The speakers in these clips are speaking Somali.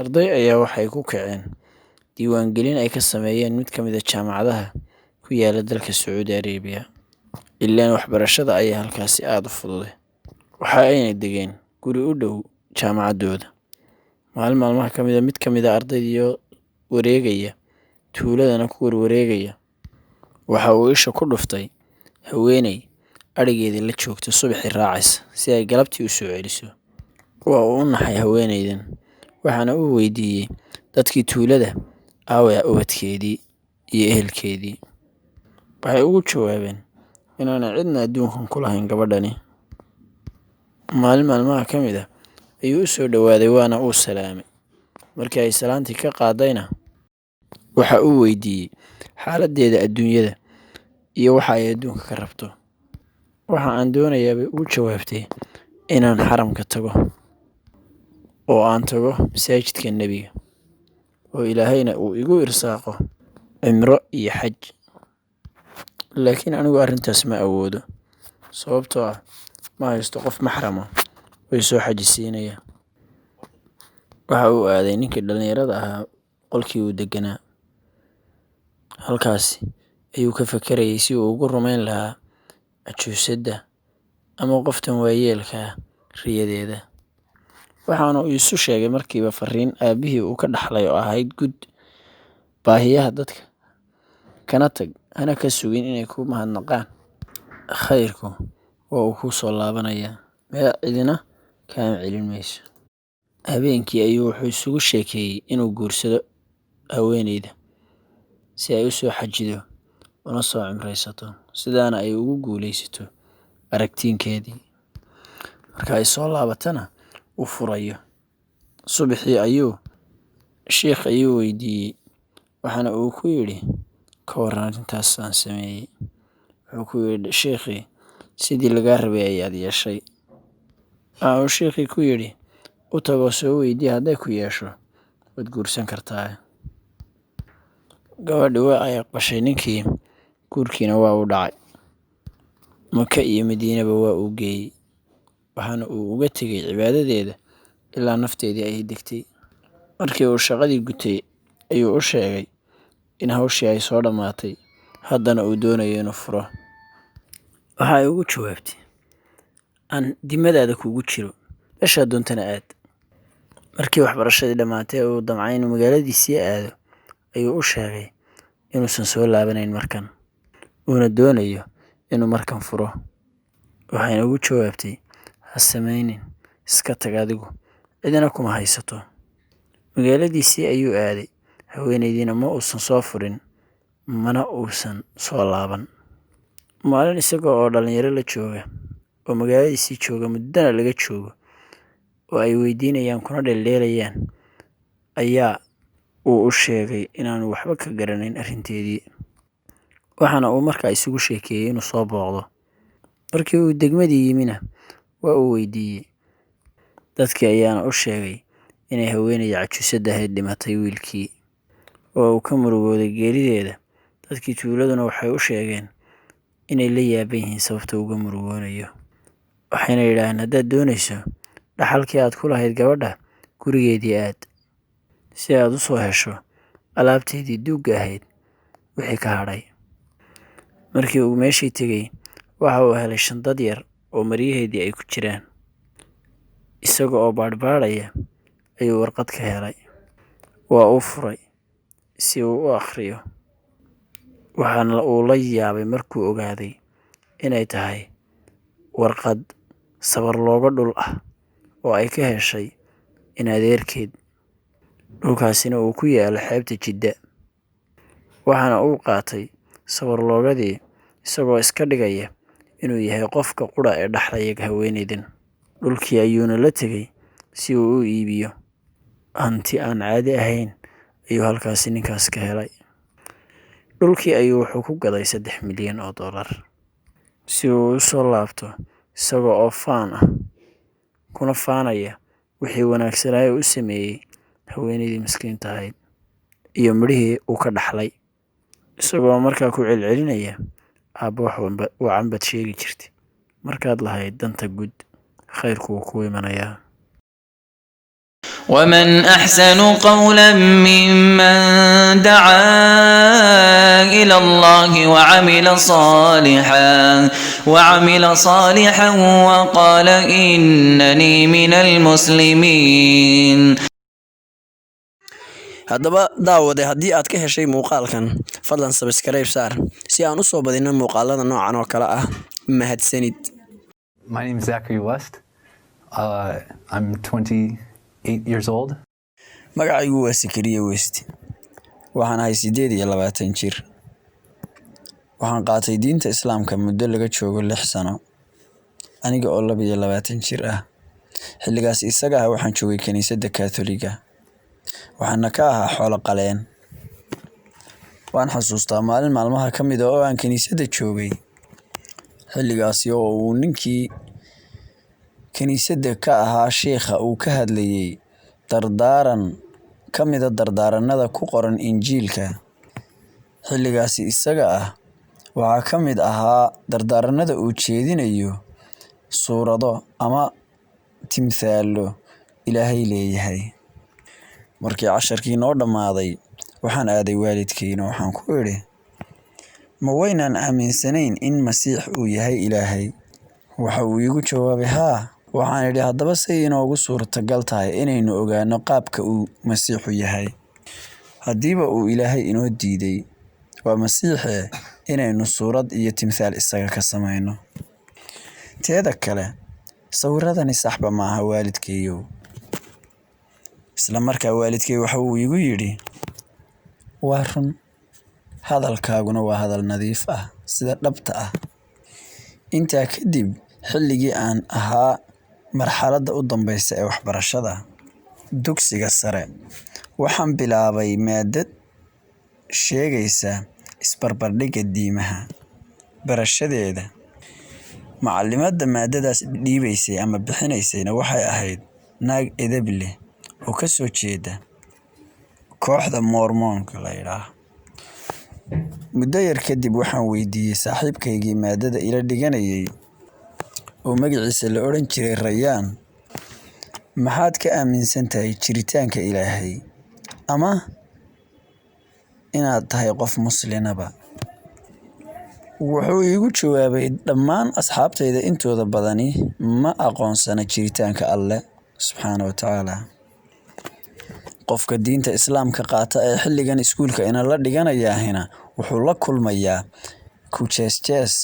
Arday ayaa waxay ku kaceen diiwaangelin ay ka sameeyeen mid ka mid ah jaamacadaha ku yaala dalka Sacuudi Arabiya. Ileen waxbarashada ayaa halkaasi aad u fududay. Waxa ayna degeen guri u dhow jaamacaddooda. Maalmaha ka mid ah mid ka mid ah ardaydii wareegaya tuuladana ku wareegaya waxa uu isha ku dhuftay haweeney arigeedii la joogta subaxii raacaysa si ay galabtii u soo celiso. Waa uu u naxay haweeneydan, waxaana uu weydiiyey dadkii tuulada aaway ubadkeedii iyo ehelkeedii. Waxay ugu jawaabeen inaanay cidna adduunkan ku lahayn gabadhani. Maalmaha ka mid ah ayuu u soo dhowaaday waana uu salaamay. Markii ay salaantii ka qaadayna waxa uu weydiiyey xaaladdeeda adduunyada iyo waxa ay adduunka ka rabto. Waxa aan doonayaa bay ugu jawaabtay inaan xaramka tago oo aan tago masaajidka nebiga oo ilaahayna uu igu irsaaqo cimro iyo xaj. Laakiin anigu arrintaas ma awoodo sababtoo ah ma haysto qof maxram ah oo i soo xajisiinaya. Waxa uu aaday ninkii dhalinyarada ahaa qolkii uu deganaa. Halkaasi ayuu ka fakarayay si uu ugu rumayn lahaa cajuusadda ama qoftan waayeelka ah riyadeeda. Waxaana uu isu sheegay markiiba fariin aabihii uu ka dhaxlay oo ahayd gud baahiyaha dadka kana tag hana ka sugin inay ku mahadnaqaan. Khayrku waa uu ku soo laabanayaa meel cidina kaama celin mayso. Habeenkii ayuu wuxuu isugu sheekeeyey inuu guursado haweeneyda si ay u soo xajido una soo cimraysato sidaana ay ugu guulaysato aragtiinkeedii. Marka ay soo laabatana uu furayo. Subaxii ayuu sheekh ayuu weydiiyey waxaana uu ku yidhi ka warran arrintaas aan sameeyey. Wuxuu ku yidhi sheekhii sidii lagaa rabay ayaad yeeshay. Waxa uu sheekhii ku yidhi u tago soo weydii hadday ku yeesho waad guursan kartaa. Gabadhi waa ay aqbashay ninkii guurkiina waa u dhacay. Maka iyo Madiinaba waa uu geeyey waxaana uu uga tegay cibaadadeeda ilaa nafteedii ay degtay. Markii uu shaqadii gutay ayuu u sheegay in hawshii ay soo dhammaatay haddana uu doonayo inuu furo. Waxa ay ugu jawaabtay aan dimadaada kugu jiro meeshaa doontana aad. Markii waxbarashadii dhammaatay uu damcay inuu magaaladiisii aado ayuu u sheegay inuusan soo laabanayn markan uuna doonayo inuu markan furo. Waxayna ugu jawaabtay ha samaynin iska tag adigu cidina kuma haysato. Magaaladiisii ayuu aaday haweeneydiina ma uusan soo furin mana uusan soo laaban. Maalin isagoo oo dhalinyaro la jooga oo magaaladiisii jooga muddana laga joogo oo ay weydiinayaan kuna dheeldheelayaan ayaa uu u sheegay inaanu waxba ka garanayn arrinteedii. Waxaana uu markaa isugu sheekeeyey inuu soo booqdo. Markii uu degmadii yimina waa uu weydiiyey dadkii ayaana u sheegay inay haweeneyda cajuusadda ahayd dhimatay wiilkii oo uu ka murugooday geerideeda. Dadkii tuuladuna waxay u sheegeen inay la yaaban yihiin sababta uga murugoonayo. Waxayna yidhaahdeen haddaad doonayso dhaxalkii aad ku lahayd gabadha gurigeedii aad si aad u soo hesho alaabteedii duugga ahayd wixii ka hadhay. Markii uu meeshii tegey waxa uu helay shandad yar oo maryaheedii ay ku jiraan. Isaga oo baadhbaadhaya ayuu warqad ka helay. Waa uu furay si uu u akhriyo. Waxaana uu la yaabay markuu ogaaday inay tahay warqad sabar looga dhul ah oo ay ka heshay in adeerkeed. Dhulkaasina uu ku yaalo xeebta Jidda. Waxaana uu qaatay sabar loogadii isagoo iska dhigaya inuu yahay qofka qura ee dhaxlaya haweeneydan. Dhulkii ayuuna la tegay si uu u iibiyo. Hanti aan caadi ahayn ayuu halkaasi ninkaas ka helay. Dhulkii ayuu wuxuu ku gaday $3 milyan si uu u soo laabto isaga oo faan ah kuna faanaya wixii wanaagsanaa ee uu sameeyey haweeneydii miskiinta ahayd iyo midhihii uu ka dhaxlay. Isagoo markaa ku celcelinaya aabbo wacan baad sheegi jirtay markaad lahayd danta guud khayrku wuu kuu imanayaa. ومن أحسن قولا ممن دعا إلى الله وعمل صالحا وقال إنني من المسلمين. haddaba daawade haddii aad ka heshay muuqaalkan fadlan subscribe saar si aan u soo badino muuqaalada noocan oo kale ah. mahadsanid. My name is Zachary West. I'm 28 years old. magacaygu waa Sakariya West. waxaan ahay 28 jir. waxaan qaatay diinta Islaamka muddo laga joogo 6 sano aniga oo 22 jir ah. xilligaas isaga ah waxaan joogay kaniisadda Kaatooliga. waxaana ka ahaa xoolo qaleen. waan xasuustaa maalin maalmaha ka mid ah oo aan kaniisadda joogay. xilligaasi oo uu ninkii kaniisadda ka ahaa sheekha uu ka hadlayay dardaaran ka mid ah dardaaranada ku qoran Injiilka. xilligaasi isaga ah waxaa ka mid ahaa dardaaranada uu jeedinayo suurado ama timthaalo Ilaahay leeyahay. markii casharkii noo dhammaaday waxaan aaday waalidkayna waxaan ku idhi, ma waynaan aaminsanayn in Masiix uu yahay Ilaahay? waxa uu iigu jawaabay, haa. waxaan idhi, haddaba say inoogu suurtagal tahay inaynu ogaano qaabka uu Masiixu yahay? haddiiba uu Ilaahay inoo diiday waa Masiixe inaynu suurad iyo timthaal isaga ka samayno. teeda kale sawiradani saxba maaha waalidkayow. isla markaa waalidkay waxa uu igu yidhi, waa run, hadalkaaguna waa hadal nadiif ah sida dhabta ah. intaa kadib xilligii aan ahaa marxaladda u dambaysa ee waxbarashada dugsiga sare waxaan bilaabay maadad sheegaysa isbarbardhigga diimaha. barashadeeda macallimadda maadadaas dhiibaysay ama bixinaysayna waxay ahayd naag edeb leh oo ka soo jeeda kooxda Mormoonka la yidhaah. muddo yar kadib waxaan weydiiyey saaxiibkaygii maadada ila dhiganayay oo magaciisa la odhan jiray Rayaan, maxaad ka aaminsan tahay jiritaanka Ilaahay ama inaad tahay qof muslinaba? wuxuu iigu jawaabay, dhammaan asxaabtayda intooda badani ma aqoonsana jiritaanka Alle subxaana wa tacaala. qofka diinta Islaamka qaata ee xilligan iskuulka ina la dhiganayaahina wuxuu la kulmayaa ku jees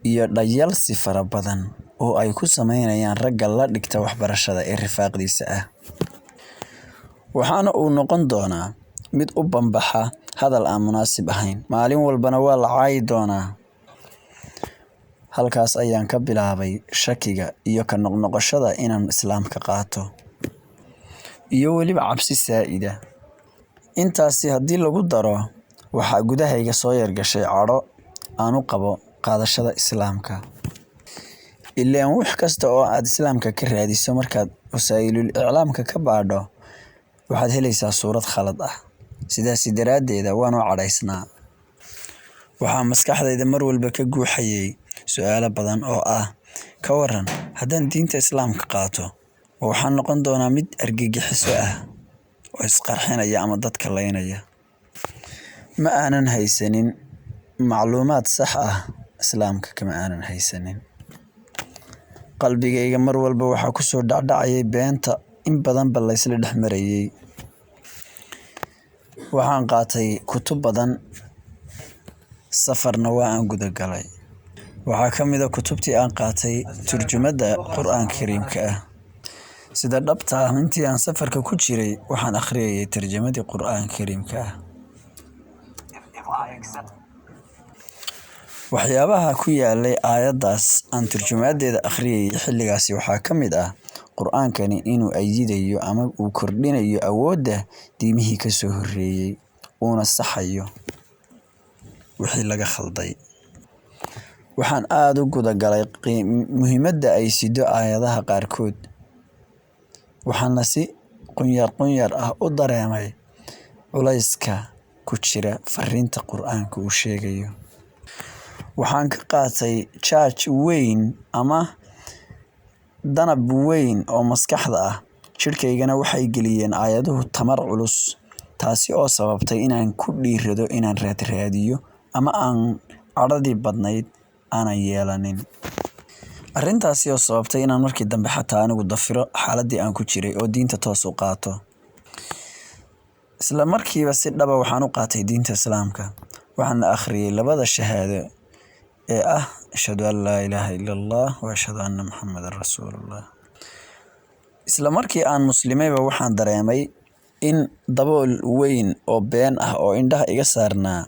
iyo dhayalsi fara badan oo ay ku samaynayaan ragga la dhigta waxbarashada ee rifaaqdiisa ah. waxaana uu noqon doonaa mid u banbaxa hadal aan munaasib ahayn. maalin walbana waa la caayi doonaa. halkaas ayaan ka bilaabay shakiga iyo ka noqnoqoshada inaan Islaamka qaato iyo weliba cabsi saa'ida. intaasi haddii lagu daro waxaa gudahayga soo yargashay cadho aan u qabo qaadashada Islaamka. ilaan wax kasta oo aad Islaamka ka raadiso markaad wasaa'ilul iclaamka ka baadho waxaad helaysaa suurad khalad ah. sidaasi daraaddeeda waan u cadhaysnaa. waxaa maskaxdayda mar walba ka guuxayay su'aalo badan oo ah, ka waran haddaan diinta Islaamka qaato waxaan noqon doonaa mid argagixiso ah oo isqarxinaya ama dadka laynaya. ma aanan haysanin macluumaad sax ah Islaamka kama aanan haysanin. qalbigayga mar walba waxaa ku soo dhacdhacayay beenta in badanba laysla dhex marayay. waxaan qaatay kutub badan, safarna waa aan gudagalay. waxaa ka mid a kutubtii aan qaatay turjumadda Qur'aanka Kariimka ah. sida dhabta ah intii aan safarka ku jiray waxaan akhriyayay tarjamadii Qur'aanka Kariimka ah. waxyaabaha ku yaalay aayaddaas aan turjumadeeda akhriyayay xilligaasi waxaa ka mid ah Qur'aankani inuu ayidayo ama uu kordhinayo awoodda diimihii ka soo horreeyay uuna saxayo wixii laga khalday. waxaan aad u gudagalay muhiimadda ay sido aayadaha qaarkood. waxaana si qunyar ah u dareemay culayska ku jira fariinta Qur'aanka uu sheegayo. waxaan ka qaatay charge weyn ama danab weyn oo maskaxda ah jidhkaygana waxay geliyeen aayaduhu tamar culus, taasi oo sababtay inaan ku dhiirado inaan raadraadiyo ama aan cadhadii badnayd aanan yeelanin. Arrintaasi oo sababtay inaan markii dambe xataa anigu dafiro xaaladii aan ku jiray oo diinta toos u qaato. Isla markiiba si dhaba waxaan u qaatay diinta Islaamka, waxaan akhriyay 2 shahaado ee ah ashhadu an laa ilaaha illa allah wa ashhadu anna muhammadan rasuulullah. Isla markii aan muslimayba waxaan dareemay in dabool weyn oo been ah oo indhaha iga saarnaa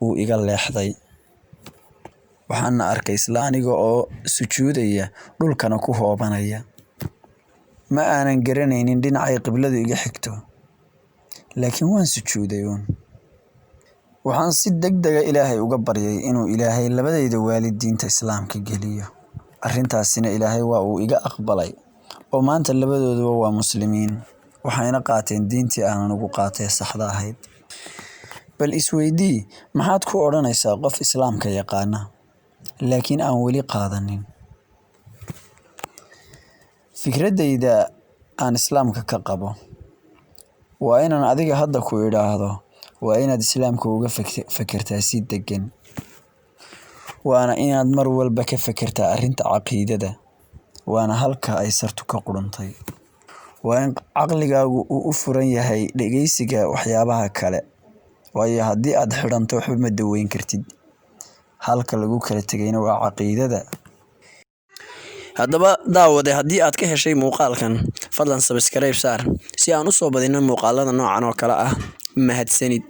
uu iga leexday. Waxaan arkay isla aniga oo sujuudaya dhulkana ku hoobanaya. Ma aanan garanaynin dhinacay qibladu iga xigto, laakiin waan sujuuday uun. Waxaan si degdega Ilaahay uga baryay inuu Ilaahay labadayda waalid diinta Islaamka geliyo. Arrintaasina Ilaahay waa uu iga aqbalay oo maanta labadooduba waa muslimiin, waxayna qaateen diintii aan ugu qaatay saxda ahayd. Bal isweydii, maxaad ku odhanaysaa qof Islaamka yaqaana laakiin aan weli qaadanin? Fikradayda aan Islaamka ka qabo waa inaan adiga hadda ku idhaahdo waa inaad Islaamka uga fekertaa si degan. Waana inaad mar walba ka fekertaa arrinta caqiidada, waana halka ay sartu ka qudhuntay. Waa in caqligaagu uu u furan yahay dhegeysiga waxyaabaha kale, waayo haddii aad xidhanto waxba ma daweyn kartid. Halka lagu kala tegayna waa caqiidada. Haddaba daawade, haddii aad ka heshay muuqaalkan, fadlan subscribe saar si aan u soo badino muuqaalada noocan oo kale ah. Mahadsanid.